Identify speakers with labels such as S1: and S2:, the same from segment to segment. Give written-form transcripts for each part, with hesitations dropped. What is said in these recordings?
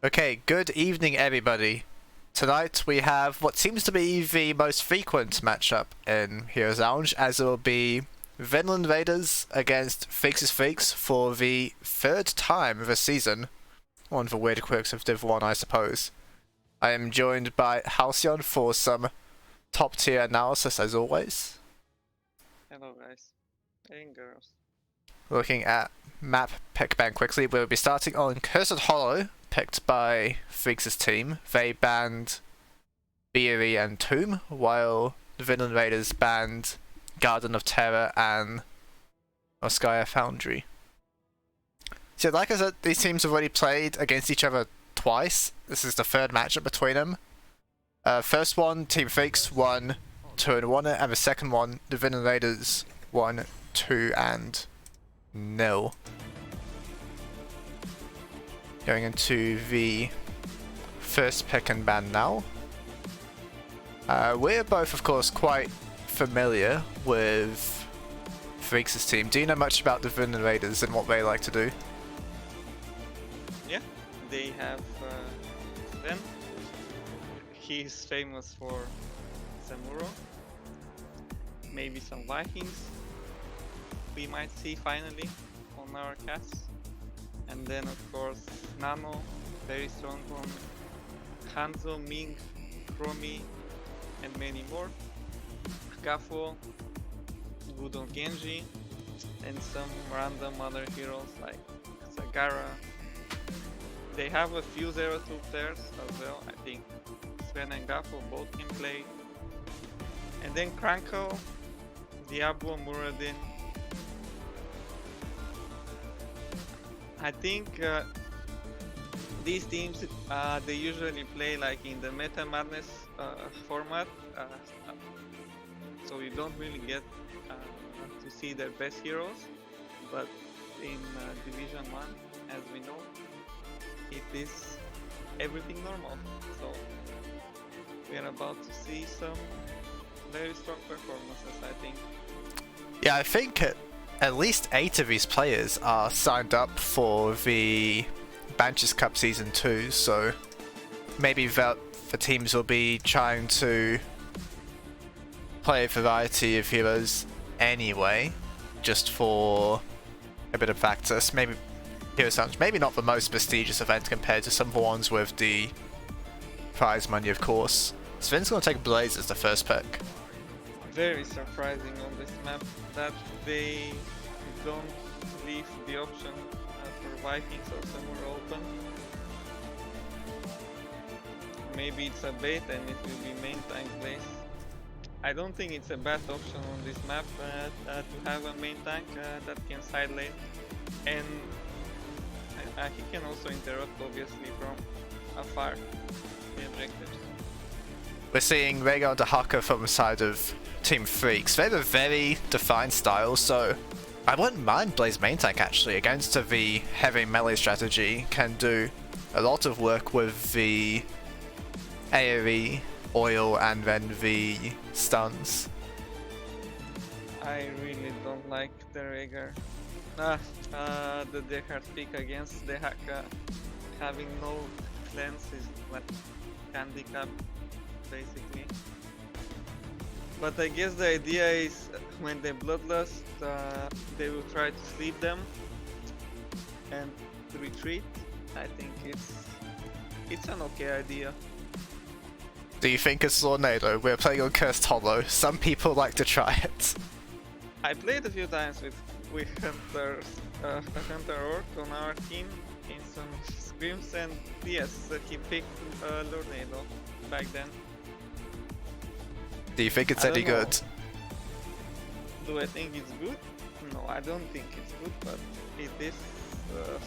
S1: Okay, good evening everybody. Tonight we have what seems to be the most frequent matchup in Heroes Lounge, as it will be Vinland Raiders against Freakz for the third time this season. One of the weird quirks of Div1, I suppose. I am joined by Halcyon for some top tier analysis as always.
S2: Hello guys, and girls.
S1: Looking at map pick ban quickly, we'll be starting on Cursed Hollow, picked by Freakz' team. They banned Beery and Tomb, while the Vinland Raiders banned Garden of Terror and Oskaya Foundry. So like I said, these teams have already played against each other twice. This is the third matchup between them. First one, Team Freakz won 2-1, and the second one, the Vinland Raiders won 2-0. Going into the first pick and ban now. We're both, of course, quite familiar with Freakz' team. Do you know much about the Vinland Raiders and what they like to do?
S2: Yeah, they have Sven. He's famous for Samuro. Maybe some Vikings we might see finally on our casts. And then of course Nano, very strong one. Hanzo, Ming, Chromie, and many more. Gafo, good on Genji, and some random other heroes like Sagara. They have a few 0-2 players as well. I think Sven and Gafo both can play. And then Kranko, Diablo, Muradin. I think these teams they usually play like in the Meta Madness format, so you don't really get to see their best heroes. But in Division 1, as we know, it is everything normal. So we are about to see some very strong performances, I think.
S1: Yeah, I think at least 8 of these players are signed up for the Banches Cup Season 2, so maybe the teams will be trying to play a variety of heroes anyway, just for a bit of practice. Maybe Heroes Lounge, maybe not the most prestigious event compared to some of the ones with the prize money, of course. Sven's going to take Blaze as the first pick.
S2: Very surprising on this map that they don't leave the option for Vikings or somewhere open. Maybe it's a bait and it will be main tank Blaze. I don't think it's a bad option on this map to have a main tank that can side lane, and he can also interrupt obviously from afar the objectives.
S1: We're seeing Rhaegar and Haka from the side of Team Freakz. They have a very defined style, so I wouldn't mind Blaze main tank actually. Against the heavy melee strategy, can do a lot of work with the AoE, oil, and then the stuns.
S2: I really don't like the Rhaegar. The Descartes pick against the Haka having no cleanse is like handicap basically. But I guess the idea is when they bloodlust, they will try to sleep them and retreat. I think it's an okay idea.
S1: Do you think it's Tornado? We're playing on Cursed Hollow. Some people like to try it.
S2: I played a few times with Hunter Orc on our team in some scrims, and yes, he picked Tornado back then.
S1: Do you think it's any good?
S2: Do I think it's good? No, I don't think it's good, but it is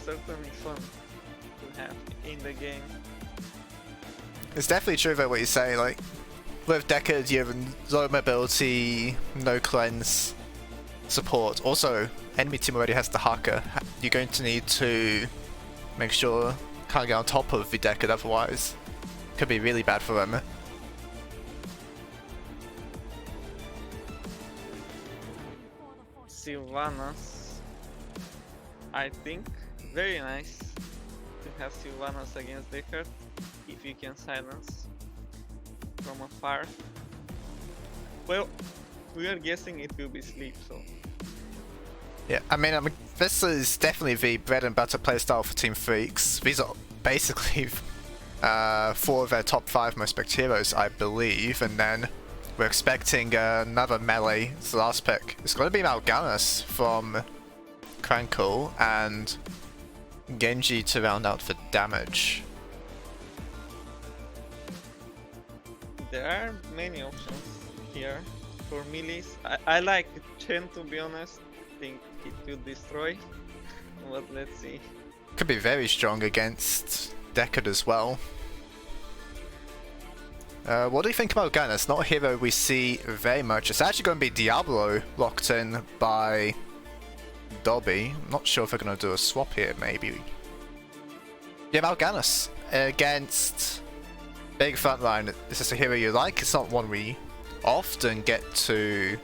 S2: certainly fun to have in the game.
S1: It's definitely true about what you say, like, with Deckard you have low mobility, no cleanse support. Also, enemy team already has the Haka. You're going to need to make sure you can't get on top of the Deckard, otherwise it could be really bad for them.
S2: Sylvanas, I think, very nice. to have Sylvanas against Deckard if you can silence from afar. Well, we are guessing it will be sleep, so.
S1: Yeah, I mean, this is definitely the bread and butter playstyle for Team Freakz. These are basically 4 of their top 5 most picked heroes, I believe, and then we're expecting another melee. It's the last pick. It's going to be Mal'Ganis from Crankle and Genji to round out the damage.
S2: There are many options here for melees. I like Chen, to be honest. I think it will destroy, but let's see.
S1: Could be very strong against Deckard as well. What do you think about Mal'Ganis? Not a hero we see very much. It's actually going to be Diablo locked in by Dobby. I'm not sure if they're going to do a swap here, maybe. Yeah, Mal'Ganis against big frontline. Is this a hero you like? It's not one we often get to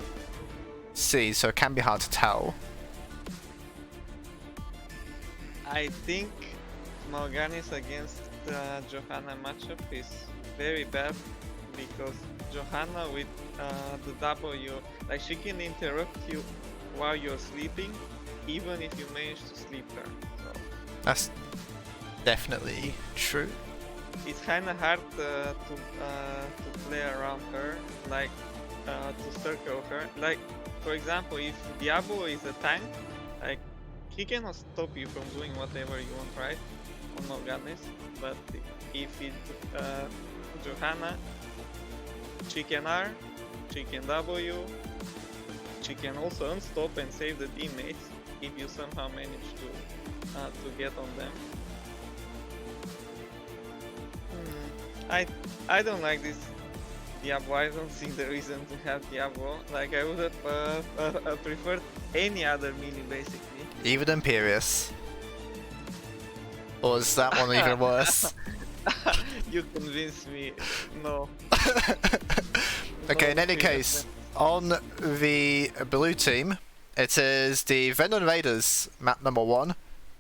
S1: see, so it can be hard to tell.
S2: I think Mal'Ganis against Johanna matchup is very bad because Johanna with the W, like she can interrupt you while you're sleeping, even if you manage to sleep her. So
S1: That's definitely true.
S2: it's kind of hard to play around her, like to circle her. Like for example, if Diablo is a tank, like he cannot stop you from doing whatever you want, right? On Mal'Ganis, but if it's Johanna, she can R, she can W, she can also unstop and save the teammates if you somehow manage to get on them. I don't like this Diablo. I don't see the reason to have Diablo. Like I would have preferred any other melee basically.
S1: Even Imperius. Or is that one even worse?
S2: You convinced me. No.
S1: Okay,
S2: No
S1: in any
S2: Imperius.
S1: case, on the blue team, it is the Vinland Raiders map number 1.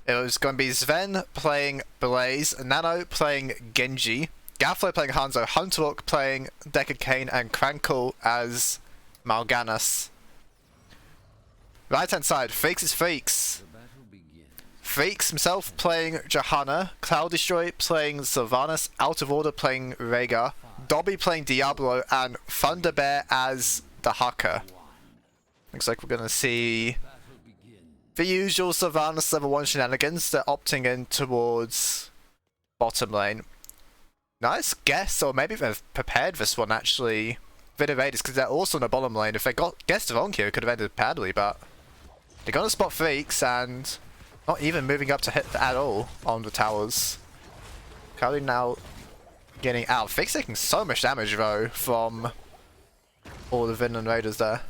S1: It was going to be Sven playing Blaze, Nano playing Genji, Gafflo playing Hanzo, Hunterhawk playing Deckard Cain, and Crankle as Mal'Ganis. Right hand side, Freakz is Freakz. Freakz himself playing Johanna, Cloud Destroy playing Sylvanas, Out of Order playing Rhaegar, Dobby playing Diablo, and Thunderbear as the Hacker. Looks like we're going to see the usual Sylvanas level 1 shenanigans. They're opting in towards bottom lane. Nice guess, or maybe they've prepared this one actually. Vinland Raiders, because they're also in the bottom lane. If they got guessed wrong here, it could have ended badly, but they're going to spot Freakz and not even moving up to hit at all on the towers. Kylie now getting out. Freakz taking so much damage though from all the Vinland Raiders there.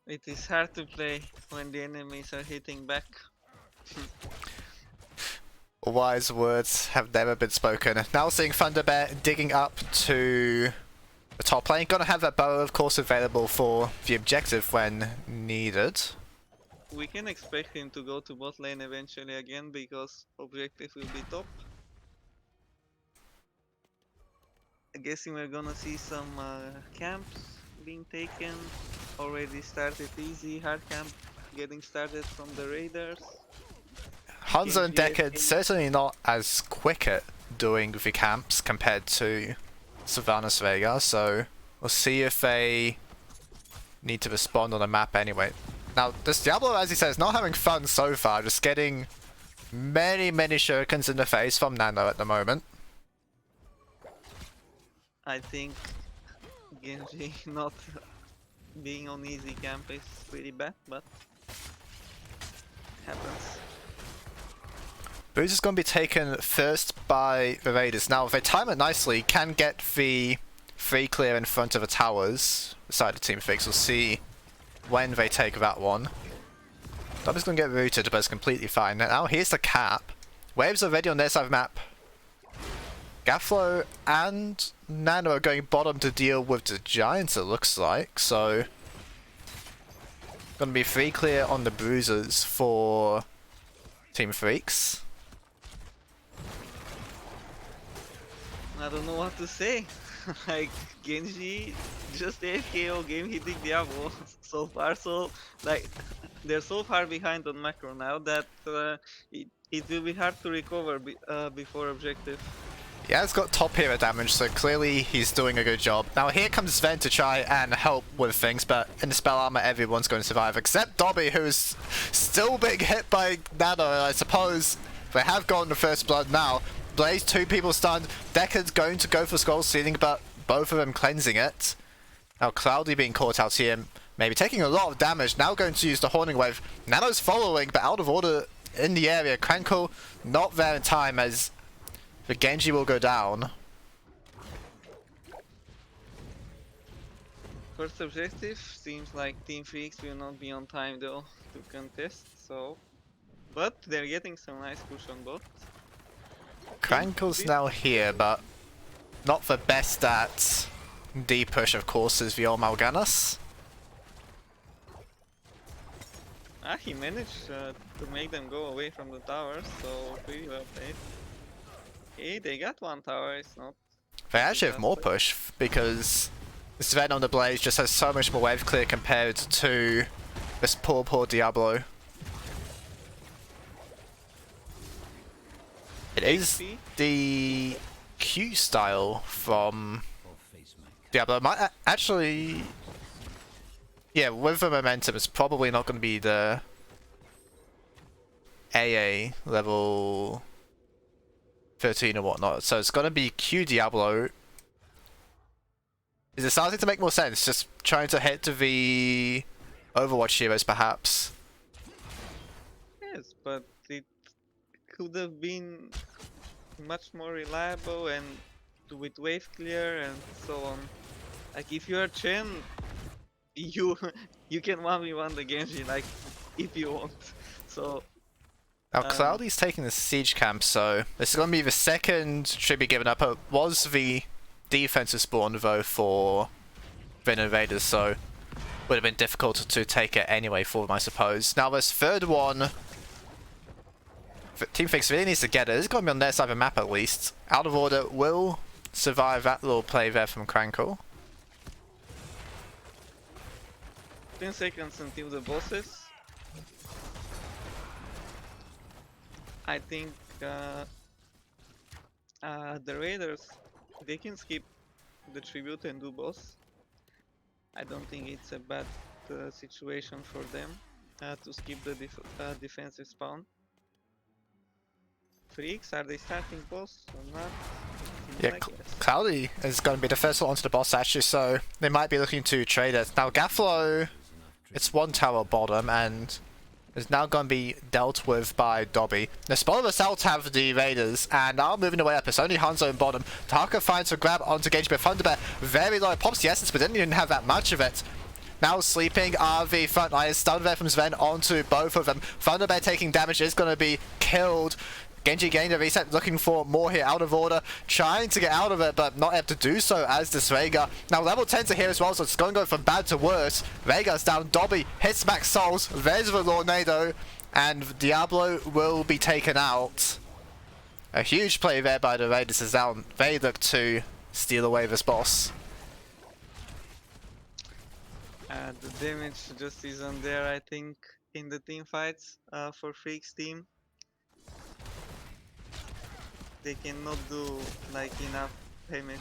S2: It is hard to play when the enemies are hitting back.
S1: Wise words have never been spoken. Now seeing Thunderbear digging up to the top lane. Gonna have that bow, of course, available for the objective when needed.
S2: We can expect him to go to bot lane eventually again because objective will be top. I'm guessing we're gonna see some camps being taken. Already started easy, hard camp getting started from the raiders.
S1: Hanzo and
S2: Genji
S1: Deckard certainly not as quick at doing the camps compared to Sylvanas Rhaegar, so we'll see if they need to respond on the map anyway. Now, this Diablo, as he says, not having fun so far, just getting many shurikens in the face from Nano at the moment.
S2: I think Genji not being on easy camp is pretty bad, but happens.
S1: Booze is going to be taken first by the Raiders. Now, if they time it nicely, can get the free clear in front of the towers beside the Team Freakz. We'll see when they take that one. Dobby's going to get rooted, but it's completely fine. Now, here's the cap. Waves already on their side of the map. Gafflo and Nano are going bottom to deal with the Giants, it looks like. So, going to be free clear on the Bruisers for Team Freakz.
S2: I don't know what to say. Like, Genji just AFK all game hitting Diablo so far, so like they're so far behind on macro now that it will be hard to recover before objective.
S1: Yeah, he's got top hero damage, so clearly he's doing a good job. Now here comes Sven to try and help with things, but in the spell armor everyone's going to survive, except Dobby, who's still being hit by Nano. I suppose they have gotten the first blood now. Blaze, 2 people stunned. Deckard's going to go for Skull Sealing, but both of them cleansing it. Now Cloudy being caught out here, maybe taking a lot of damage. Now going to use the Horning Wave. Nano's following, but out of order in the area. Crankle not there in time as the Genji will go down.
S2: First objective seems like Team Freakz will not be on time though to contest, so... But they're getting some nice push on both.
S1: Crankle's now here, but not the best at deep push, of course, is the old Mal'Ganis.
S2: He managed to make them go away from the towers, so pretty well played. Okay, they got 1 tower, it's not...
S1: They actually have more push, because Sven on the Blaze just has so much more wave clear compared to this poor Diablo. It is the Q style from Diablo. Might actually... Yeah, with the momentum, it's probably not going to be the AA level 13 or whatnot. So it's going to be Q Diablo. Is it starting to make more sense? Just trying to hit the Overwatch heroes, perhaps?
S2: Yes, but it could have been much more reliable and with wave clear and so on. Like, if you are Chen, you can 1v1 the Genji, like, if you want. So...
S1: Now Cloudy's taking the siege camp, so this is going to be the second tribute given up. It was the defensive spawn though for Vinland invaders, so would have been difficult to take it anyway for them, I suppose. Now this third one, Team Freakz really needs to get it. It's going to be on their side of the map at least. Out of order will survive that little play there from Crankle.
S2: 10 seconds until the bosses. I think the Raiders, they can skip the tribute and do boss. I don't think it's a bad situation for them to skip the defensive spawn. Freakz, are they starting boss or not?
S1: Yeah, Cloudy is going to be the first one onto the boss actually, so they might be looking to trade it. Now Gaffalo, it's 1 tower bottom and is now going to be dealt with by Dobby. The spot of the south have the Raiders, and now moving away up. It's only Hanzo in bottom. Taka finds a grab onto Genji, but Thunderbear very low. Pops the essence, but didn't even have that much of it. Now sleeping are the frontliners. Stun there from Sven onto both of them. Thunderbear taking damage is going to be killed. Genji getting the reset, looking for more here, out of order, trying to get out of it, but not able to do so as does Veigar. Now level 10s are here as well, so it's going to go from bad to worse. Veigar's down, Dobby hits max souls, there's the Lornado, and Diablo will be taken out. A huge play there by the Raiders is down. They look to steal away this boss.
S2: The damage just isn't there, I think, in the team fights for Freakz team. They cannot do like enough damage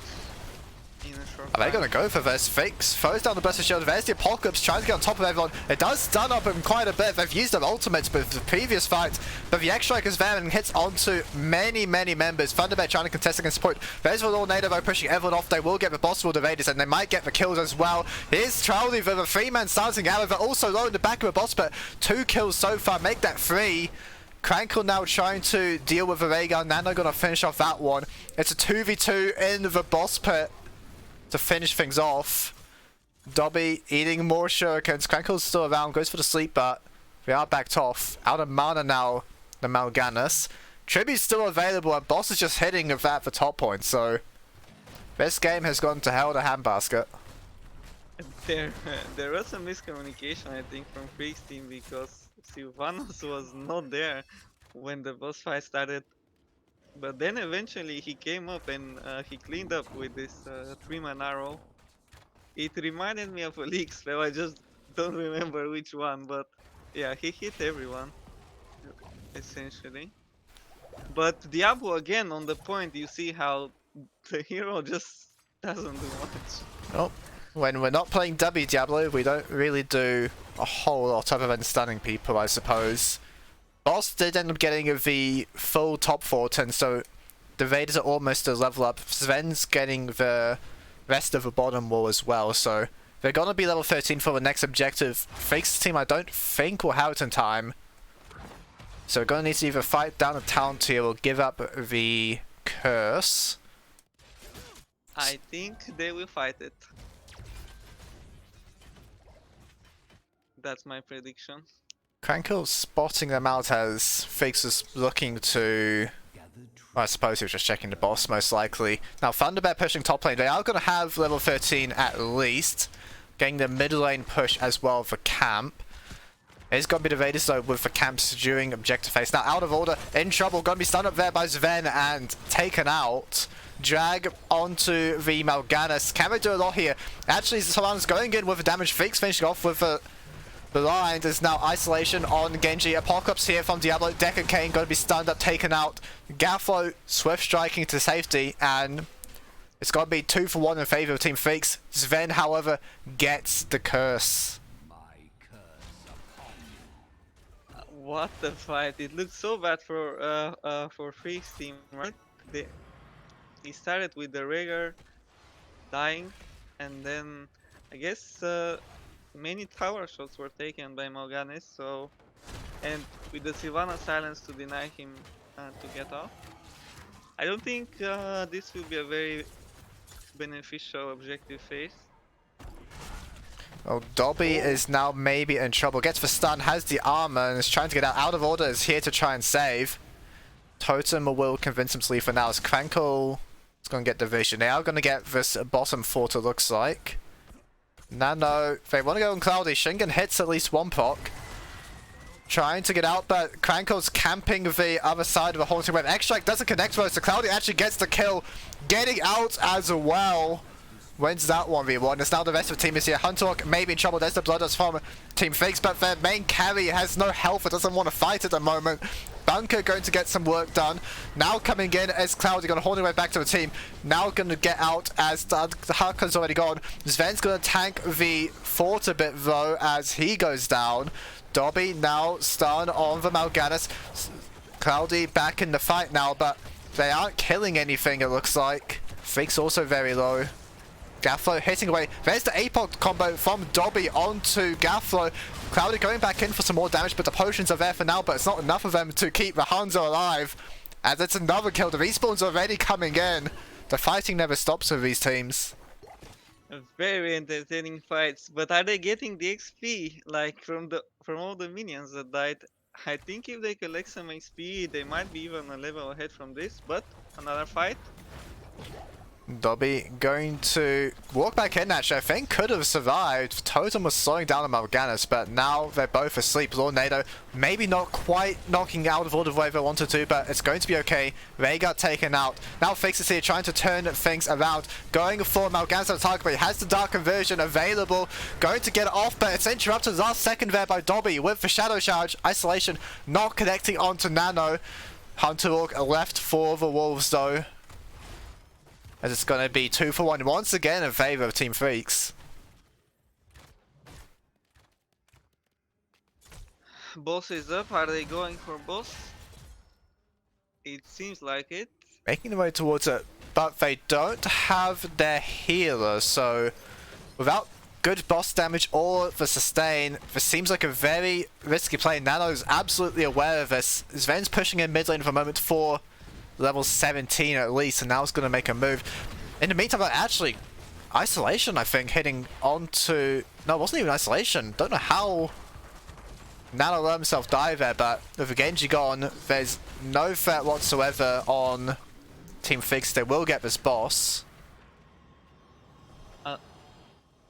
S2: in a short time.
S1: Are they going to go for this? Freakz throws down the burst of shield. There's the Apocalypse trying to get on top of everyone. It does stun up him quite a bit. They've used their ultimates with the previous fight, but the X-Strike is there and hits onto many members. Thunderbear trying to contest against support. There's the Tornado though pushing everyone off. They will get the boss for the Raiders and they might get the kills as well. Here's Trowley with a 3-man starting arrow. They're also low in the back of the boss, but 2 kills so far. Make that 3. Crankle now trying to deal with the Veigar. Nano gonna finish off that one. It's a 2v2 in the boss pit to finish things off. Dobby eating more shurikens. Crankle's still around, goes for the sleep, but they are backed off. Out of mana now, the Mal'Ganis. Tribute's still available, and boss is just hitting with that for top points, so this game has gone to hell to handbasket.
S2: There was some miscommunication, I think, from Freakz team because Sylvanas was not there when the boss fight started. But then eventually he came up and he cleaned up with this 3-man arrow. It reminded me of a leak spell, I just don't remember which one, but yeah, he hit everyone, essentially. But Diablo again on the point, you see how the hero just doesn't do much.
S1: Well, when we're not playing W Diablo, we don't really do a whole lot other than stunning people, I suppose. Boss did end up getting the full top 4 turn, so the Raiders are almost a level up. Sven's getting the rest of the bottom wall as well, so they're gonna be level 13 for the next objective. Freakz' team I don't think will have it in time. So we're gonna need to either fight down the talent tier or give up the curse.
S2: I think they will fight it. That's my prediction.
S1: Crankle's spotting them out as Freakz is looking to... I suppose he was just checking the boss, most likely. Now, Thunderbear pushing top lane. They are going to have level 13 at least. Getting the mid lane push as well for camp. It's going to be the Raiders, though, with the camps during objective phase. Now, out of order, in trouble. Going to be stunned up there by Sven and taken out. Drag onto the Mal'Ganis. Can they do a lot here? Actually, Solana's going in with the damage. Freakz finishing off with a... blind. There's now isolation on Genji. Apocalypse here from Diablo. Decker Kane going to be stunned up, taken out. Gafflo swift striking to safety, and it's going to be 2 for 1 in favor of Team Freakz. Sven, however, gets the curse.
S2: What the fight! It looked so bad for Freakz team, right? He started with the Rhaegar dying, and then I guess many tower shots were taken by Mal'Ganis, so and with the Sylvana silence to deny him to get off. I don't think this will be a very beneficial objective phase.
S1: Well, Dobby is now maybe in trouble. Gets the stun, has the armor, and is trying to get out of order. Is here to try and save. Totem will convince him to leave for now. As Crankle is going to get division. They are going to get this bottom 4, it looks like. Nano, they want to go on Cloudy. Shingen hits at least 1 proc. Trying to get out, but Crankle's camping the other side of the Haunting Wave. Extract doesn't connect to us, so Cloudy actually gets the kill. Getting out as well. Wins that 1v1. It's now the rest of the team is here. Hunterhawk maybe in trouble. There's the Bloodlust from Team Freakz, but their main carry has no health. It doesn't want to fight at the moment. Bunker going to get some work done. Now coming in as Cloudy going to hold their way back to the team. Now going to get out as the Harkon's already gone. Sven's going to tank the fort a bit though as he goes down. Dobby now stun on the Mal'Ganis. Cloudy back in the fight now, but they aren't killing anything it looks like. Freakz also very low. Gafflo hitting away. There's the APOC combo from Dobby onto Gafflo. Cloudy going back in for some more damage, but the potions are there for now, but it's not enough of them to keep the Hanzo alive. As it's another kill. The respawns are already coming in. The fighting never stops with these teams.
S2: Very entertaining fights, but are they getting the XP like from all the minions that died? I think if they collect some XP, they might be even a level ahead from this, but another fight.
S1: Dobby going to walk back in actually. I think could have survived. Totem was slowing down on Mal'Ganis, but now they're both asleep. Lord Nado maybe not quite knocking out of order the way they wanted to, but it's going to be okay. Ray got taken out. Now Freakz is here trying to turn things around. Going for Mal'Ganis on the target, but he has the Dark Conversion available. Going to get it off, but it's interrupted last second there by Dobby with the Shadow Charge. Isolation not connecting onto Nano. Hunterhawk left for the Wolves though. As it's going to be 2 for 1 once again in favor of Team Freakz.
S2: Boss is up. Are they going for boss? It seems like it.
S1: Making their way towards it, but they don't have their healer, so without good boss damage or the sustain, this seems like a very risky play. Nano is absolutely aware of this. Sven's pushing in mid lane for a moment for level 17 at least, and now it's going to make a move. In the meantime, actually, isolation, I think, hitting onto... No, it wasn't even isolation. Don't know how Nano let himself die there, but with the Genji gone, there's no threat whatsoever on Team Freakz. They will get this boss.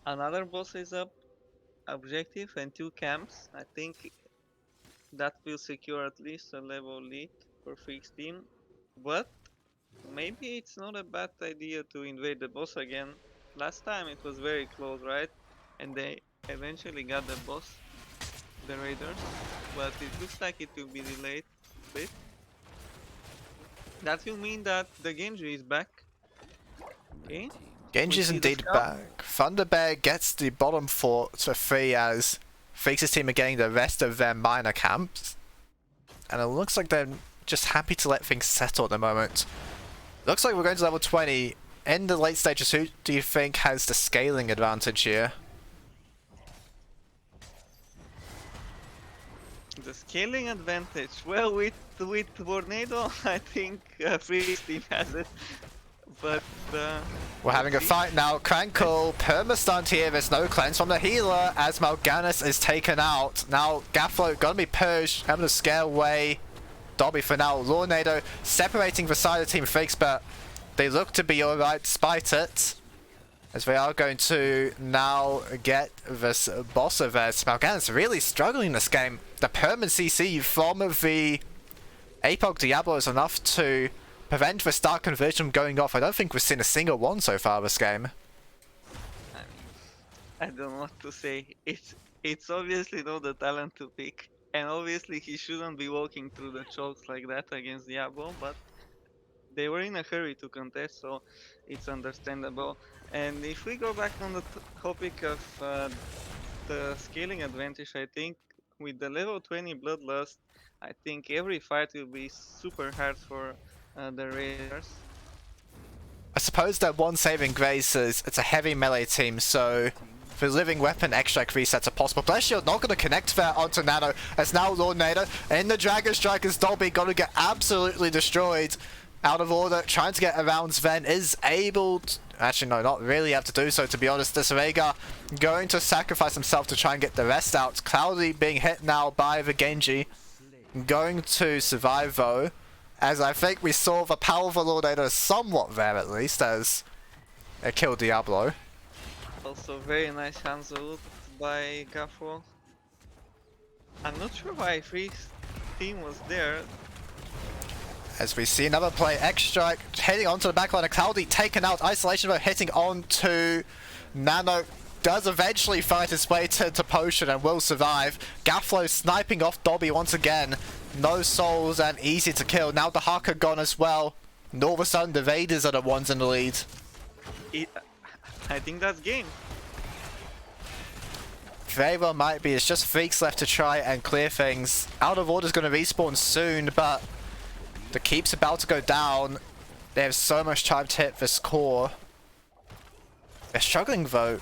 S2: Another boss is up. Objective and 2 camps. I think That will secure at least a level lead for Freakz team. But maybe it's not a bad idea to invade the boss again. Last time it was very close, right? And they eventually got the boss, the raiders. But it looks like it will be delayed a bit. That will mean that the Genji is back. Okay.
S1: Genji's
S2: see the
S1: indeed
S2: scout.
S1: back. Thunderbear gets the bottom fort for free as Freakz' team are getting the rest of their minor camps. And it looks like they're just happy to let things settle at the moment. Looks like we're going to level 20. In the late stages, who do you think has the scaling advantage here?
S2: The scaling advantage. Well, with Tornado, I think Freakz team has it. But
S1: We're having a fight now. Crankle, perma-stunned here. There's no cleanse from the healer as Mal'Ganis is taken out. Now Gafflo gonna be pushed, able to scale away Dobby for now. Lornado separating the side of Team Freakz, but they look to be alright despite it. As they are going to now get this boss of theirs. Mal'Ganis really struggling this game. The permanent CC from the APOC Diablo is enough to prevent the start conversion from going off. I don't think we've seen a single one so far this game.
S2: I don't know what to say. It's obviously not the talent to pick. And obviously he shouldn't be walking through the chokes like that against Diablo, but they were in a hurry to contest, so it's understandable. And if we go back on the topic of the scaling advantage, I think with the level 20 Bloodlust, I think every fight will be super hard for the Raiders.
S1: I suppose that one saving grace is it's a heavy melee team, so the living weapon extract resets are possible. Bless Shield not going to connect there onto Nano, as now Lornado in the Dragon Striker's Dobby going to get absolutely destroyed. Out of order, trying to get around Sven, is able to, actually no, not really have to do so to be honest. This Vega going to sacrifice himself to try and get the rest out. Cloudy being hit now by the Genji, going to survive though, as I think we saw the powerful Lornado somewhat there at least, as it killed Diablo.
S2: Also very nice hands ult by Gaffo. I'm not sure why Freakz team was there.
S1: As we see another play, X-Strike heading onto the backline of Cloudy, taken out, Isolation Mode hitting onto Nano, does eventually fight his way to Potion and will survive. Gafflo sniping off Dobby once again, no souls and easy to kill. Now the Haka gone as well, and all of a sudden the Raiders are the ones in the lead.
S2: I think that's game.
S1: Very well might be, it's just Freakz left to try and clear things. Out of Order's going to respawn soon, but the keep's about to go down. They have so much time to hit this core. They're struggling though.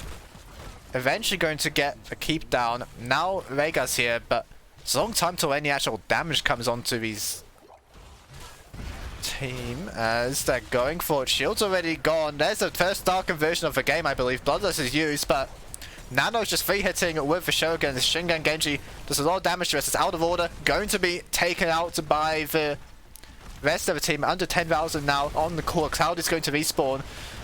S1: Eventually going to get the keep down. Now Rhaegar's here, but it's a long time till any actual damage comes onto these team as they're going for it. Shield's already gone. There's the first dark conversion of the game, I believe. Bloodlust is used, but Nano's just free hitting with the Shogun. The Shingan Genji does a lot of damage to us. It's out of order. Going to be taken out by the rest of the team. Under 10,000 now on the core. Cloud is going to respawn,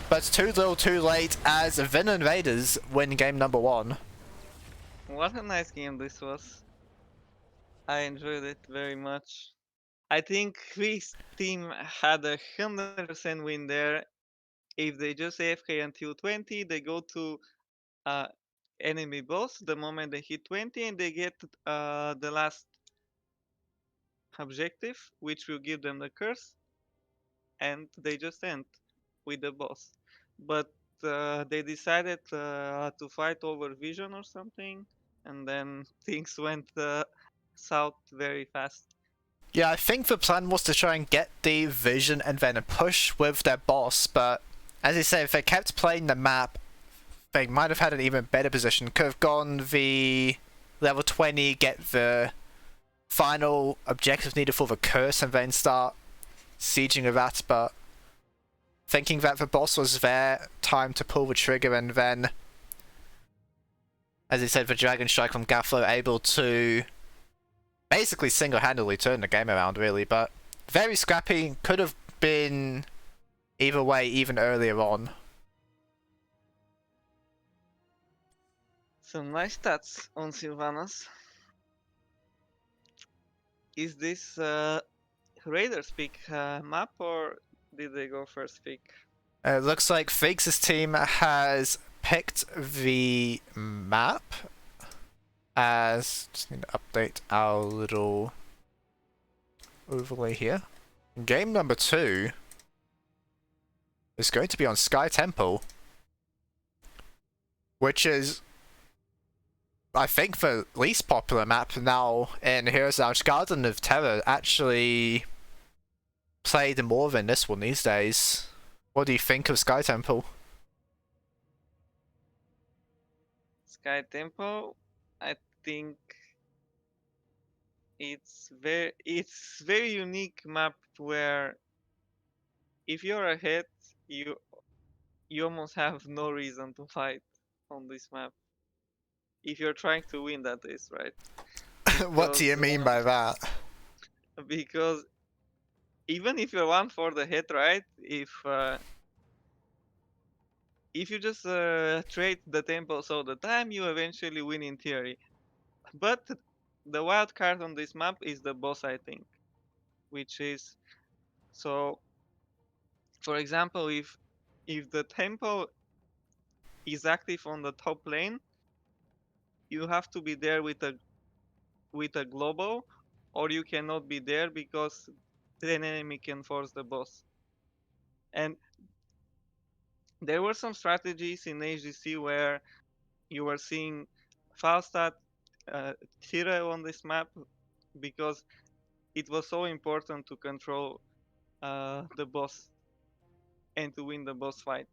S1: but it's too little too late as Vinland Raiders win game number 1.
S2: What a nice game this was. I enjoyed it very much. I think Freakz team had 100% win there. If they just AFK until 20, they go to enemy boss the moment they hit 20 and they get the last objective, which will give them the curse, and they just end with the boss. But they decided to fight over vision or something, and then things went south very fast.
S1: Yeah, I think the plan was to try and get the vision and then push with their boss, but as you say, if they kept playing the map, they might have had an even better position. Could have gone the level 20, get the final objective needed for the curse, and then start sieging of that, but thinking that the boss was there, time to pull the trigger, and then, as he said, the Dragon Strike from Gafflo able to basically single-handedly turn the game around, really, but very scrappy. Could have been either way, even earlier on.
S2: Some nice stats on Sylvanas. Is this Raiders pick map, or did they go first pick?
S1: It looks like Freakz' team has picked the map as... Just need to update our little overlay here. Game number 2 is going to be on Sky Temple, which is, I think, the least popular map now in Heroes Lounge. Garden of Terror actually played more than this one these days. What do you think of Sky Temple?
S2: Sky Temple, I think it's very unique map where if you're ahead, you almost have no reason to fight on this map. If you're trying to win, that is, right?
S1: What do you mean by that?
S2: Because even if you're one for the head, right? If you just trade the temples all the time, you eventually win in theory. But the wild card on this map is the boss, I think, which is so. For example, if the temple is active on the top lane, you have to be there with a global, or you cannot be there because the enemy can force the boss. And there were some strategies in HDC where you were seeing Falstad, Tira on this map because it was so important to control the boss and to win the boss fight.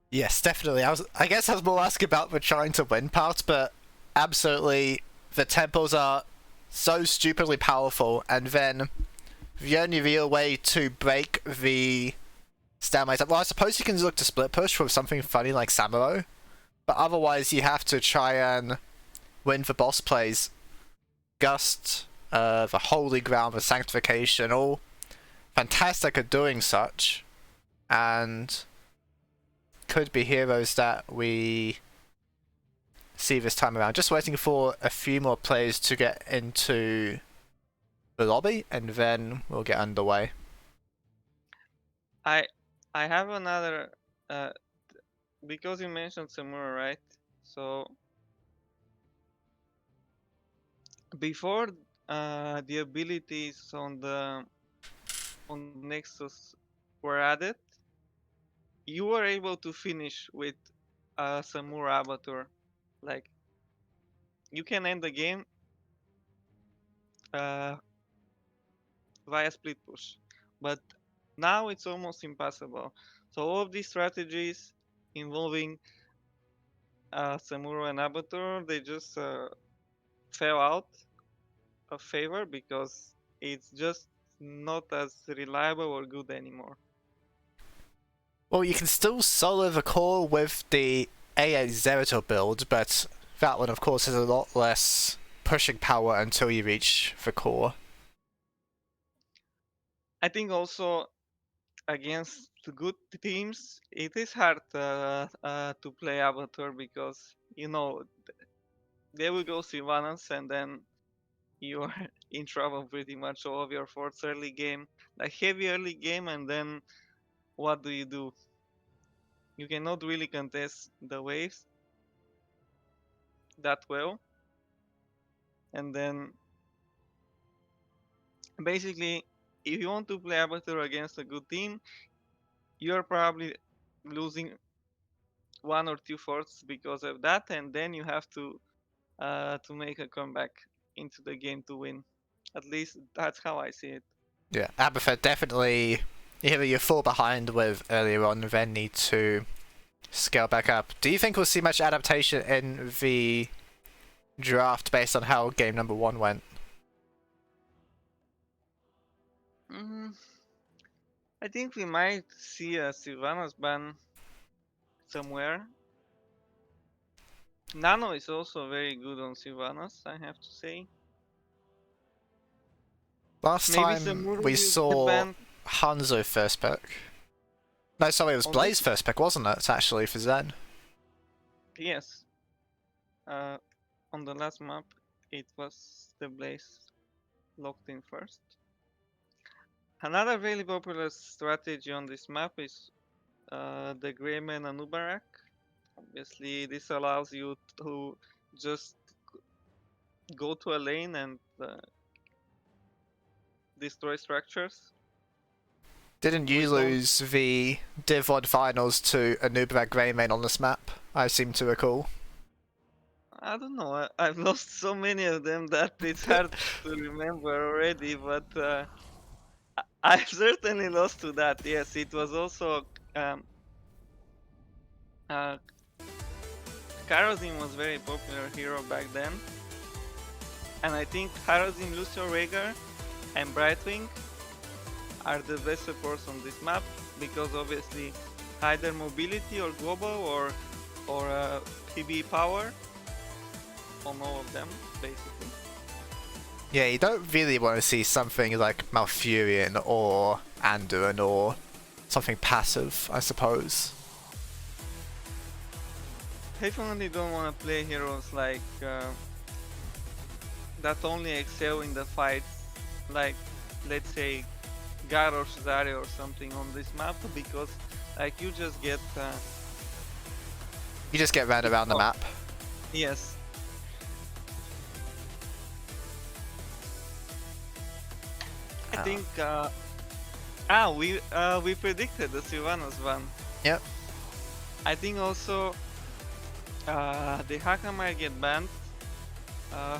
S1: Yes, definitely. I guess I was more asking about the trying to win part, but absolutely, the temples are so stupidly powerful, and then the only real way to break the stalemate... Well, I suppose you can look to split push with something funny like Samuro, but otherwise you have to try and win the boss plays. Gust, the Holy Ground, the Sanctification, all fantastic at doing such, and could be heroes that we see this time around. Just waiting for a few more players to get into the lobby, and then we'll get underway.
S2: I have another because you mentioned Samura, right? So before the abilities on Nexus were added, you were able to finish with Samura Abatur. Like, you can end the game via split push, but now it's almost impossible. So all of these strategies involving Samura and Abatur, they just fell out of favor because it's just not as reliable or good anymore.
S1: Well, you can still solo the core with the AA Zerator build, but that one, of course, has a lot less pushing power until you reach the core.
S2: I think also against good teams, it is hard to play Avatar because, you know, there will go Sylvanas and then you are in trouble pretty much all of your forts early game, like heavy early game, and then what do? You cannot really contest the waves that well, and then basically if you want to play Avatar against a good team, you're probably losing one or two forts because of that, and then you have to make a comeback into the game to win. At least that's how I see it.
S1: Yeah, Abathur definitely, either you fall behind with earlier on, then need to scale back up. Do you think we'll see much adaptation in the draft based on how game number 1 went?
S2: I think we might see a Sylvanas ban somewhere. Nano is also very good on Sylvanas, I have to say.
S1: Last
S2: Maybe
S1: time we saw Hanzo first pick. No, sorry, it was Blaze first pick, wasn't it? It's actually for Zen.
S2: Yes. On the last map, it was the Blaze locked in first. Another really popular strategy on this map is the Greyman Anubarak. Obviously, this allows you to just go to a lane and destroy structures.
S1: Didn't you lose the Div1 finals to a Nubarak Greymane on this map? I seem to recall.
S2: I don't know. I've lost so many of them that it's hard to remember already. But I've certainly lost to that. Yes, it was also Karazin was very popular hero back then, and I think Karazin, Lucio, Rhaegar, and Brightwing are the best supports on this map because obviously either mobility or global or PB power on all of them basically.
S1: Yeah, you don't really want to see something like Malfurion or Anduin or something passive, I suppose.
S2: Definitely don't want to play heroes like that only excel in the fights, like let's say Gar or Shazari or something on this map, because like you just get
S1: ran around the map.
S2: Yes. I think we predicted the Sylvanas one.
S1: Yep.
S2: I think also the Haka might get banned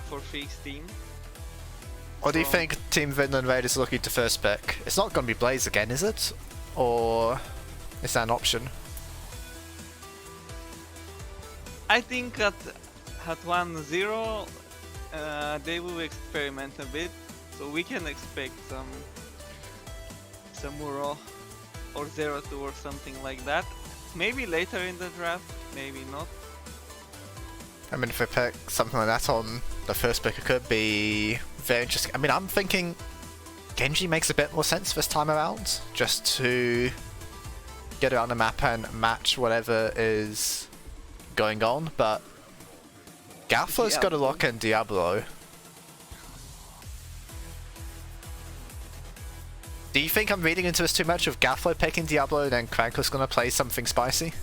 S2: for Freakz team.
S1: What do you think Team Vinland Raiders is looking to first pick? It's not going to be Blaze again, is it? Or is that an option?
S2: I think at 1-0 they will experiment a bit, so we can expect some Muro or 0-2 or something like that. Maybe later in the draft, maybe not.
S1: I mean, if we pick something like that on the first pick, it could be very interesting. I mean, I'm thinking Genji makes a bit more sense this time around, just to get around the map and match whatever is going on, but Gafla's got to lock in Diablo. Do you think I'm reading into this too much of Gaflo picking Diablo and then Kranko's gonna play something spicy?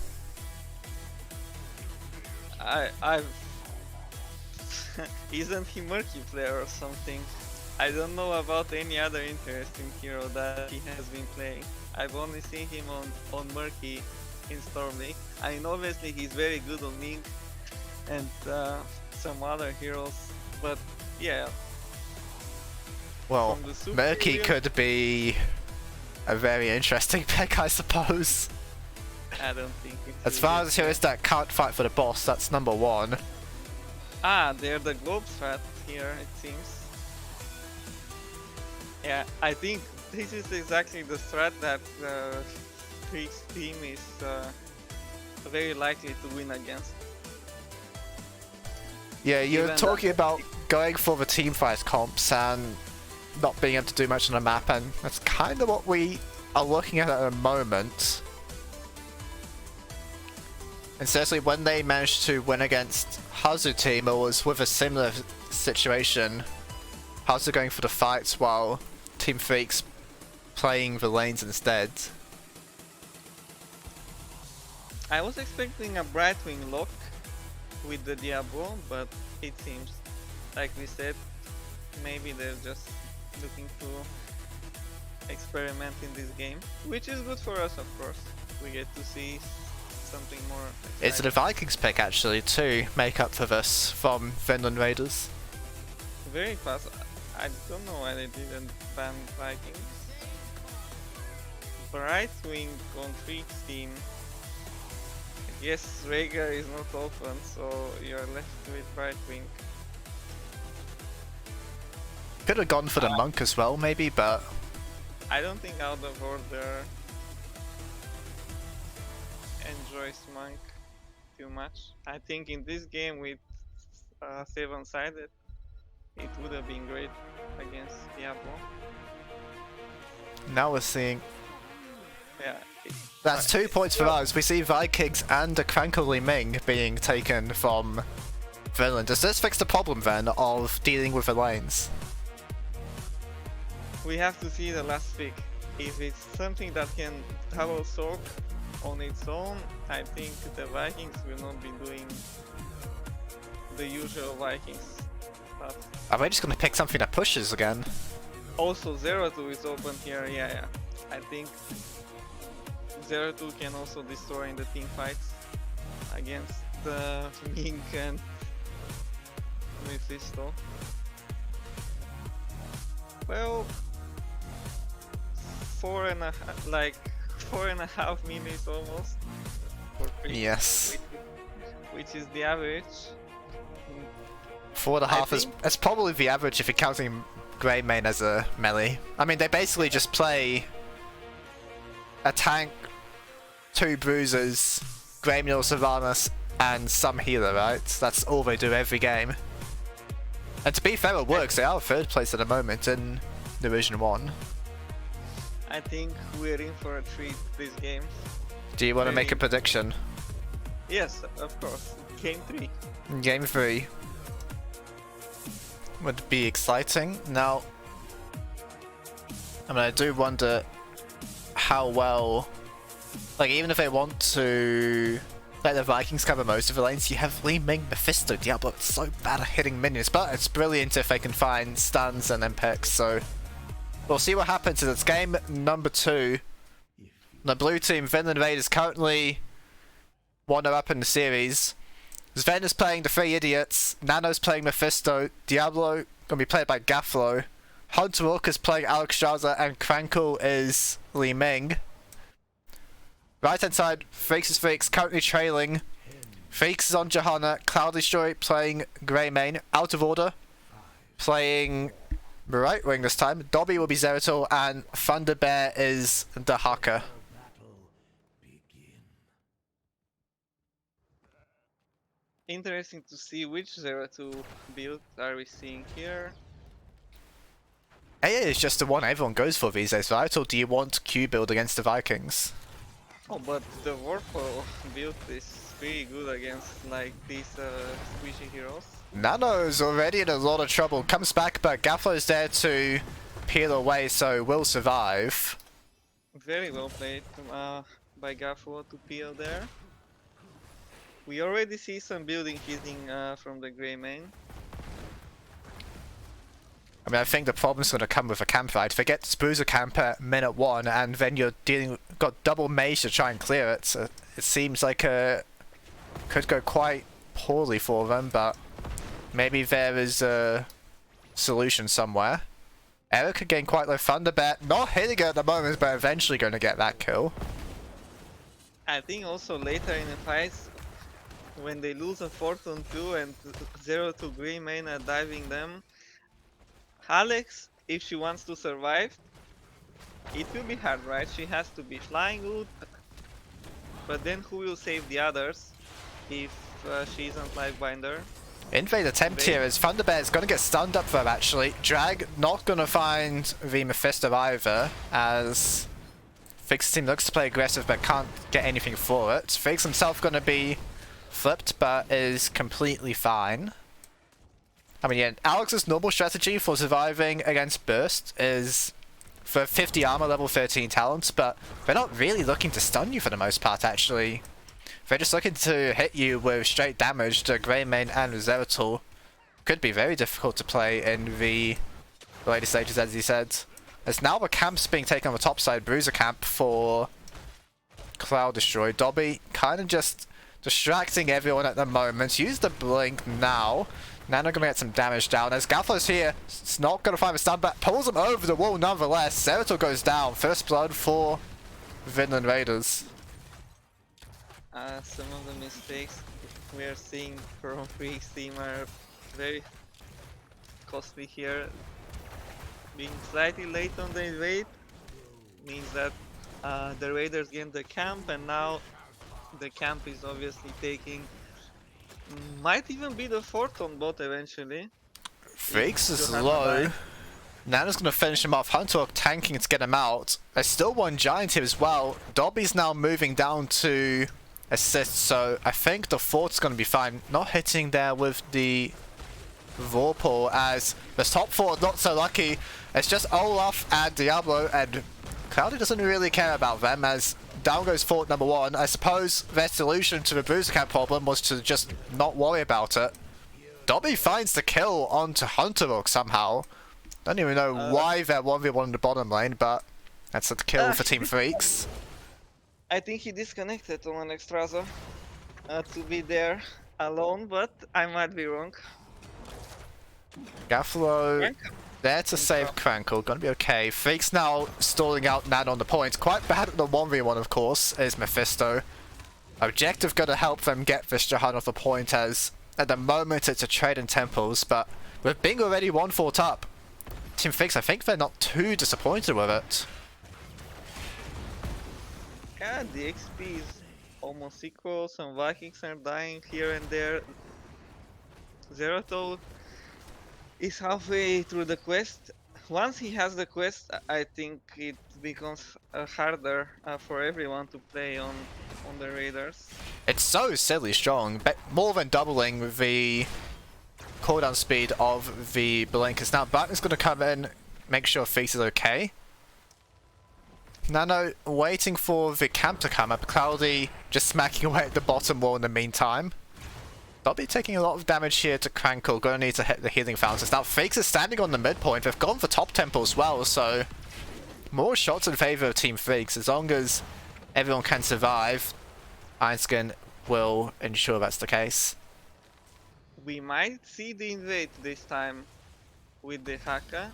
S2: I've isn't he Murky player or something? I don't know about any other interesting hero that he has been playing. I've only seen him on Murky in Storm League. I mean, obviously he's very good on Link and some other heroes, but yeah.
S1: Well, Murky could be a very interesting pick, I suppose.
S2: I don't think
S1: as far as heroes that can't fight for the boss, that's number one.
S2: They're the globe strat here, it seems. Yeah, I think this is exactly the strat that Freakz team is very likely to win against.
S1: Yeah, you're talking about going for the team fight comps and not being able to do much on the map, and that's kind of what we are looking at the moment. And certainly when they managed to win against Hazu team, it was with a similar situation. Hazu going for the fights while Team Freakz playing the lanes instead.
S2: I was expecting a Brightwing lock with the Diablo, but it seems, like we said, maybe they're just looking to experiment in this game, which is good for us, of course. We get to see something more exciting.
S1: It's the Vikings pick actually to make up for this from Vinland Raiders.
S2: Very fast. I don't know why they didn't ban Vikings. Brightwing on Freakz team. Yes, Rhaegar is not open, so you're left with Brightwing.
S1: Could have gone for the monk as well, maybe, but
S2: I don't think Out of Order enjoys monk too much. I think in this game with 7-sided, it would have been great against Diablo.
S1: now we're seeing.
S2: Yeah.
S1: That's 2 points for us. We see Vikings and a Crankly Ming being taken from Vinland. Does this fix the problem then of dealing with the lanes?
S2: We have to see the last pick. If it's something that can double soak on its own, I think the Vikings will not be doing the usual Vikings stuff.
S1: Are they just gonna pick something that pushes again?
S2: Also 0-2 is open here, yeah. I think 0-2 can also destroy in the team fights against Mink and Mephisto. Well, 4.5 minutes almost for Freakz,
S1: Yes.
S2: which is the average.
S1: 4.5 is it's probably the average if you're counting Grey Main as a melee. I mean, they basically just play a tank, 2 bruisers, Grey Main or Sylvanas, and some healer, right? That's all they do every game. And to be fair, it works. They are 3rd place at the moment in Division 1.
S2: I think we're in for a treat this game.
S1: Do you want to make a prediction?
S2: Yes, of course. Game 3.
S1: Game 3 would be exciting. Now, I mean, I do wonder how well, like, even if they want to let the Vikings cover most of the lanes, you have Li Ming, Mephisto, Diablo. It's so bad at hitting minions, but it's brilliant if they can find stuns and then picks. So we'll see what happens. It's game number 2. The blue team, Vinland Raiders, currently 1-0 up in the series. Sven is playing the 3 idiots, Nano's playing Mephisto, Diablo gonna be played by Gafflo, Hunter Rook is playing Alex Shaza, and Krankle is Li Ming. Right hand side, Freakz is Freakz, currently trailing. Freakz is on Johanna, Cloud Destroy playing Grey Main, out of order, playing right wing this time. Dobby will be Zeratul, and Thunder Bear is the Haka.
S2: Interesting to see which 0-2 build are we seeing here.
S1: AA is just the one everyone goes for these days, right? Or do you want Q build against the Vikings?
S2: Oh, but the Warfo build is pretty good against like these squishy heroes.
S1: Nano's already in a lot of trouble. Comes back, but Gafflo's there to peel away, so will survive.
S2: Very well played by Gaffo to peel there. We already see some building hitting from the Grey Main.
S1: I mean, I think the problem's going to come with a camp fight. If they get Spoozer camp at minute 1, and then you're got double mage to try and clear it, so it seems like could go quite poorly for them, but maybe there is a solution somewhere. Eric again quite low. Thunderbat not hitting it at the moment, but eventually going to get that kill.
S2: I think also later in the fights, when they lose a Fortune 2 and 0-2 Grey Main are diving them, Alex, if she wants to survive, it will be hard, right? She has to be flying good, but then who will save the others if she isn't Lifebinder?
S1: Invade attempt here as Thunderbear is going to get stunned up though, actually. Drag not going to find the Mephisto either, as Freakz team looks to play aggressive but can't get anything for it. Freakz himself going to be flipped but is completely fine. I mean, yeah, Alex's normal strategy for surviving against Burst is for 50 armor, level 13 talents, but they're not really looking to stun you for the most part, actually. They're just looking to hit you with straight damage to Grey Main and Zeratul. Could be very difficult to play in the later stages, as he said. As now the camp's being taken on the top side, Bruiser camp for Cloud Destroy. Dobby kind of just distracting everyone at the moment. Use the blink now. Nano gonna get some damage down. As Gafflo's here, it's not gonna find a stun, but pulls him over the wall nonetheless. Zeratul goes down. First blood for Vinland Raiders.
S2: Some of the mistakes we are seeing from Freakz team are very costly here. Being slightly late on the invade means that the Raiders get the camp, and now the camp is obviously taking, might even be the fourth on bot eventually.
S1: Freakz is low. Nana's gonna finish him off. Hunter tanking to get him out. There's still one giant here as well. Dobby's now moving down to assist, so I think the fort's going to be fine. Not hitting there with the Vorpal, as the top four not so lucky. It's just Olaf and Diablo, and Cloudy doesn't really care about them, as down goes fort number one. I suppose their solution to the Bruiser Camp problem was to just not worry about it. Dobby finds the kill onto Hunterrook somehow. Don't even know why they're 1v1 in the bottom lane, but that's a kill for Team Freakz.
S2: I think he disconnected on an Extraza to be there alone, but I might be wrong.
S1: Gaffalo there to save Crankle, gonna be okay. Freakz now stalling out Nan on the point. Quite bad at the 1v1 of course, is Mephisto. Objective gonna help them get this Jahan off the point, as at the moment it's a trade in temples, but with Bing already 1-4 up, Team Freakz, I think they're not too disappointed with it.
S2: Yeah, the XP is almost equal, some Vikings are dying here and there. Zeratul is halfway through the quest. Once he has the quest, I think it becomes harder for everyone to play on the Raiders.
S1: It's so silly strong, more than doubling the cooldown speed of the Blinkers. Now Barton's going to come in, make sure Freakz is okay. Nano waiting for the camp to come up. Cloudy just smacking away at the bottom wall in the meantime. Dobby taking a lot of damage here to Crankle. Gonna need to hit the healing fountains. Now Freakz is standing on the midpoint. They've gone for top temple as well, so more shots in favor of Team Freakz. As long as everyone can survive, Einskin will ensure that's the case.
S2: We might see the invade this time with the Haka.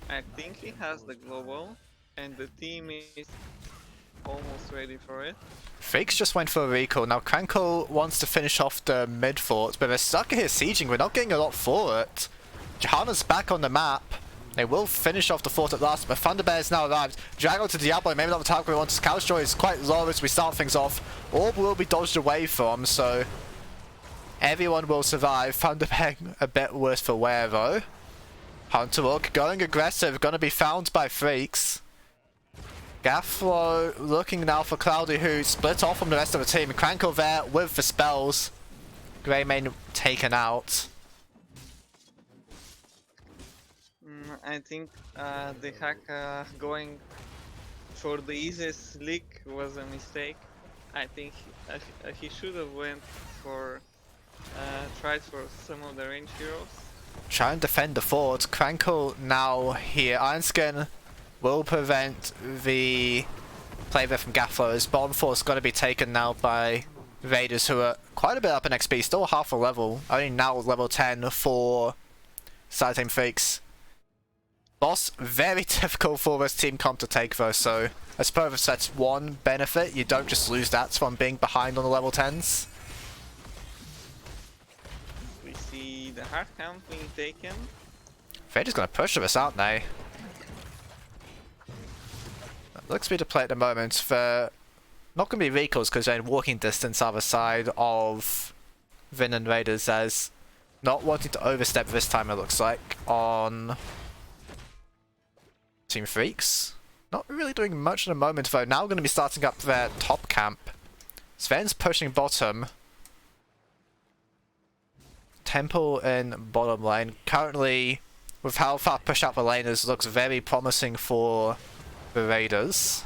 S2: I think he has the global, and the team is almost ready for it.
S1: Freakz just went for a recall. Now Crankle wants to finish off the mid fort, but they're stuck here sieging. We're not getting a lot for it. Johanna's back on the map. They will finish off the fort at last, but Thunderbear's now arrived. Drago to Diablo, maybe not the target we want. Couch Joy is quite low as we start things off. Orb will be dodged away from, so everyone will survive. Thunderbear a bit worse for wear though. Hunterrook going aggressive, gonna be found by Freakz. Gafflo looking now for Cloudy, who split off from the rest of the team. Crankle there with the spells. Greymane taken out.
S2: I think the hack going for the easiest leak was a mistake. I think he should have went for tried for some of the range heroes.
S1: Try and defend the fort. Crankle now here. Ironskin will prevent the play there from Gafflo, as bottom fort's got to be taken now by Raiders, who are quite a bit up in XP, still half a level, only now level 10 for Side Team Freakz. Boss, very difficult for this team comp to take though, so I suppose that's one benefit, you don't just lose that from being behind on the level 10s.
S2: We see the hard camp being taken.
S1: They're just going to push us, aren't they? Looks to be the play at the moment. They're not going to be recalls because they're in walking distance either side of Vinland Raiders, as not wanting to overstep this time it looks like on Team Freakz. Not really doing much at the moment though. Now going to be starting up their top camp. Sven's pushing bottom. Temple in bottom lane. Currently, with how far pushed out the laners, looks very promising for the Raiders.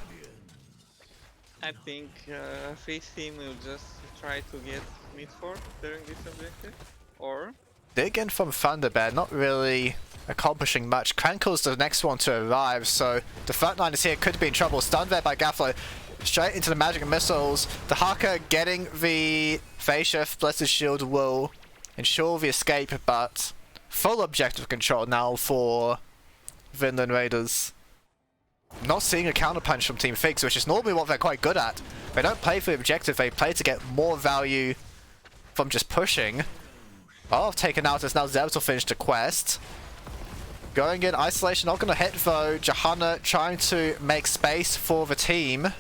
S2: I think Face Team will just try to get mid fort during this objective, or
S1: Dig in from Thunderbear, not really accomplishing much. Crankle's the next one to arrive, so the front line is here, could be in trouble. Stunned there by Gafflo, straight into the magic missiles. The Haka getting the phase shift, Blessed Shield will ensure the escape, but full objective control now for Vinland Raiders. Not seeing a counterpunch from Team Freakz, which is normally what they're quite good at. They don't play for the objective, they play to get more value from just pushing. Oh, taken out as now Zebs will finish the quest. Going in, isolation not going to hit though. Johanna trying to make space for the team.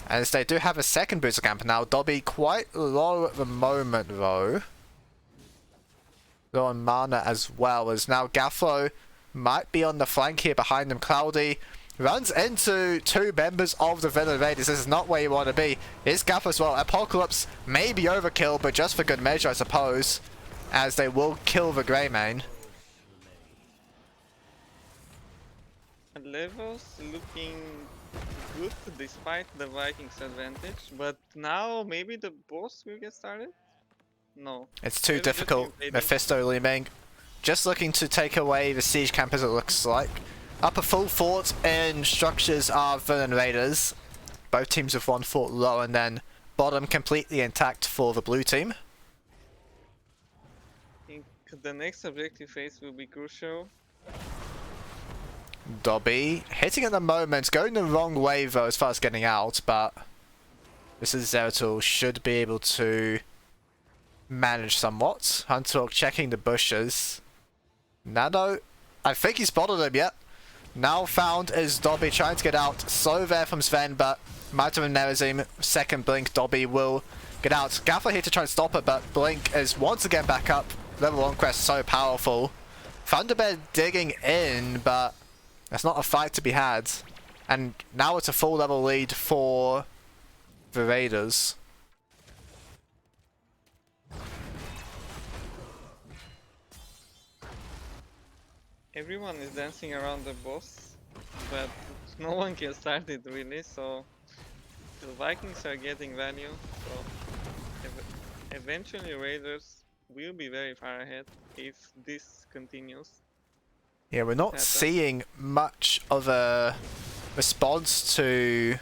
S1: As they do have a second booster camp now. Dobby quite low at the moment though. Low on mana as well, as now Gafflo might be on the flank here behind them. Cloudy Runs into two members of the Vinland Raiders. This is not where you want to be. Here's Gaff as well. Apocalypse may be overkill, but just for good measure, I suppose, as they will kill the Greymane.
S2: Levels looking good despite the Vikings advantage, but now maybe the boss will get started? No.
S1: It's too
S2: Maybe
S1: difficult. Mephisto looming. Just looking to take away the siege campers, it looks like. Up a full fort in structures are Vinland Raiders. Both teams with one fort low, and then bottom completely intact for the blue team.
S2: I think the next objective phase will be crucial.
S1: Dobby hitting at the moment, going the wrong way though as far as getting out, but this is Zeratul should be able to manage somewhat. Hunter checking the bushes. Nano, I think he spotted him yet. Now found is Dobby trying to get out. Slow there from Sven, but Mitre and Nerazim, second blink, Dobby will get out. Gaffer here to try and stop it, but Blink is once again back up. Level 1 quest so powerful. Thunderbird digging in, but that's not a fight to be had. And now it's a full level lead for the Raiders.
S2: Everyone is dancing around the boss, but no one can start it really, so the Vikings are getting value, so eventually Raiders will be very far ahead if this continues.
S1: Yeah, we're not seeing much of a response to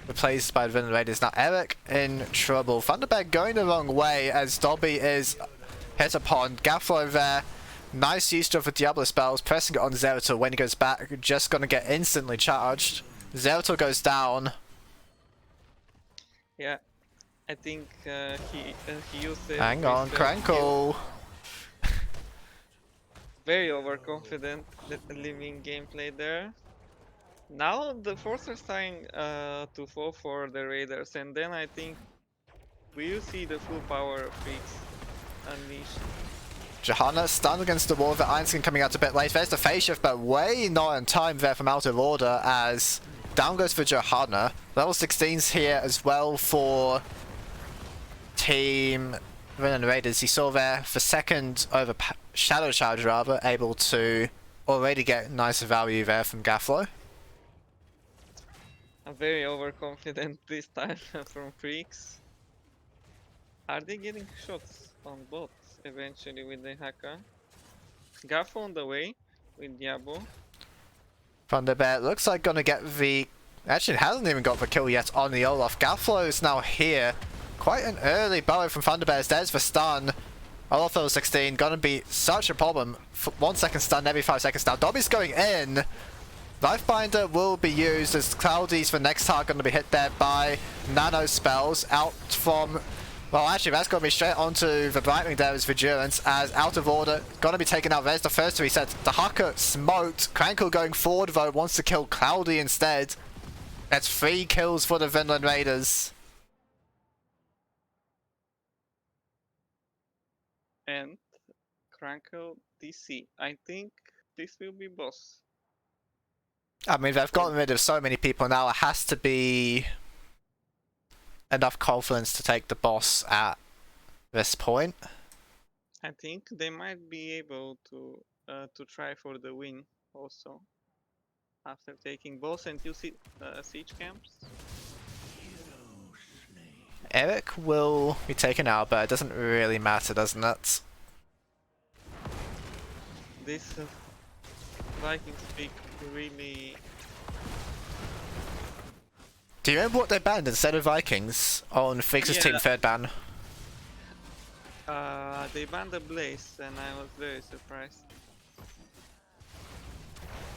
S1: the plays by the Vinland Raiders. Now Eric in trouble. Thunderbird going the wrong way as Dobby is hit upon. Gafflo there. Nice use of the Diablo spells, pressing it on Zeratul. When he goes back, just gonna get instantly charged. Zeratul goes down.
S2: Yeah, I think he used it.
S1: Hang on, Crankle.
S2: Very overconfident, living gameplay there. Now the forts are starting to fall for the Raiders, and then I think we'll see the full power of Freakz unleashed.
S1: Johanna stunned against the wall. The Einstein coming out a bit late. There's the phase shift, but way not in time there from out of order as down goes for Johanna. Level 16's here as well for Team Vinland Raiders. You saw there for second over Shadow Charge rather, able to already get nice value there from Gafflo.
S2: I'm very overconfident this time from Freakz. Are they getting shots on both eventually with the Haka? Gaffo on the way with Diablo.
S1: Thunderbird looks like gonna get the... Actually hasn't even got the kill yet on the Olaf. Gafflo is now here. Quite an early bow from Thunderbird. There's the stun. Olaf level 16, gonna be such a problem. 1 second stun every 5 seconds now. Dobby's going in. Lifebinder will be used as Cloudy's the next target going to be hit there by nano spells out from... Well, actually, that's going to be straight onto the Brightwing there as Vigilance, as out of order, going to be taken out. There's the first reset. The Hucker smoked. Crankle going forward, though, wants to kill Cloudy instead. That's 3 kills for the Vinland Raiders.
S2: And Crankle DC. I think this will be boss.
S1: I mean, they've gotten rid of so many people now. It has to be enough confidence to take the boss at this point.
S2: I think they might be able to try for the win also after taking boss and 2 siege camps.
S1: Eric will be taken out, but it doesn't really matter, doesn't it?
S2: This Vikings pick really...
S1: Do you remember what they banned instead of Vikings on Freakz' team third ban?
S2: They banned the Blaze and I was very surprised.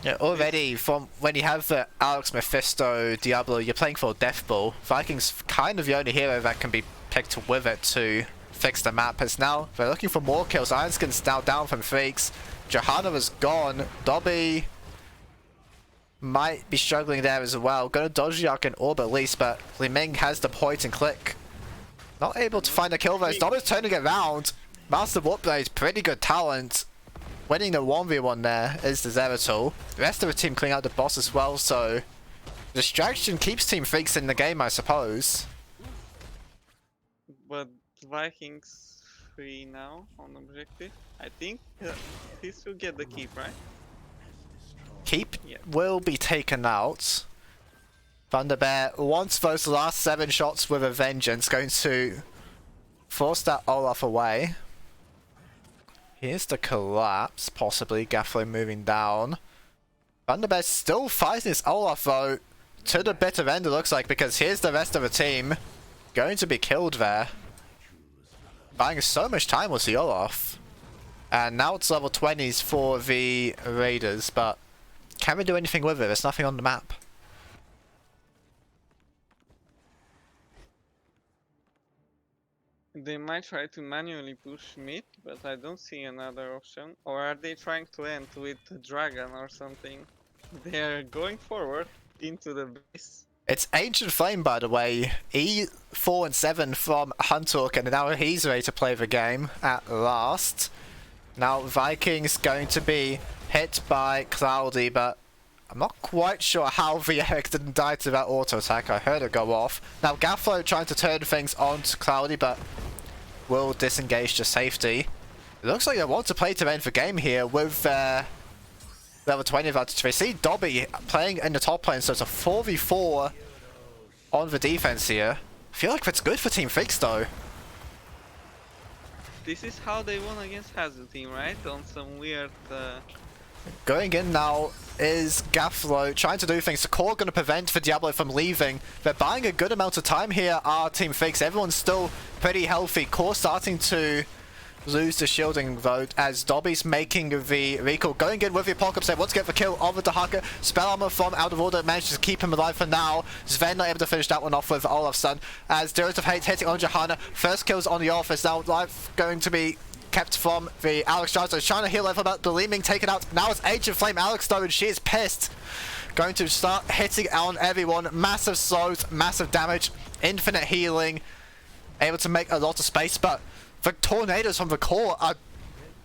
S1: Yeah, already from when you have the Alex, Mephisto, Diablo, you're playing for Death Ball. Vikings kind of the only hero that can be picked with it to fix the map. As now they're looking for more kills. Ironskin's now down from Freakz. Johanna was gone. Dobby might be struggling there as well. Gonna dodge the Arc in orb at least, but Li Ming has the point and click. Not able to find a kill though. Dobby's turning it around. Master Warp Blade, pretty good talent. winning the 1v1 there is the Zeratul. The rest of the team cleaning out the boss as well, so distraction keeps Team Freakz in the game, I suppose.
S2: But Vikings free now on objective. I think he will get the keep, right?
S1: Keep
S2: Yeah.
S1: will be taken out. Thunderbear wants those last 7 shots with a vengeance, going to force that Olaf away. Here's the collapse, possibly Gafflo moving down. Thunderbear still fighting his Olaf though, to the bitter end it looks like, because here's the rest of the team going to be killed there. Buying so much time with the Olaf. And now it's level 20s for the Raiders, but can we do anything with it? There's nothing on the map.
S2: They might try to manually push mid, but I don't see another option. Or are they trying to end with the dragon or something? They are going forward into the base.
S1: It's Ancient Flame, by the way. E4 and 7 from Huntalk, and now he's ready to play the game at last. Now Vikings going to be hit by Cloudy, but I'm not quite sure how the Eric didn't die to that auto attack. I heard it go off. Now Gafflo trying to turn things on to Cloudy, but will disengage to safety. It looks like they want to play to end the game here with level 20 advantage. They see Dobby playing in the top lane, so it's a 4v4 on the defense here. I feel like that's good for Team Freakz though.
S2: This is how they won against Hazard team, right? On some weird...
S1: Going in now is Gafflo trying to do things. The core going to prevent the Diablo from leaving. They're buying a good amount of time here, our Team Freakz. Everyone's still pretty healthy. Core starting to lose the shielding though, as Dobby's making the recall. Going in with the Apocalypse there, wants to get the kill over the Hacker. Spell armor from Out of Order manages to keep him alive for now. Sven not able to finish that one off with Olaf's son, as Direct of Hate hitting on Johanna. First kills on the office. Now life going to be kept from the Alex Jarzo. Trying to heal level about the Leeming taken out. Now it's Ancient Flame Alex though, and she is pissed. Going to start hitting on everyone. Massive slows, massive damage, infinite healing. Able to make a lot of space, but the tornadoes from the core are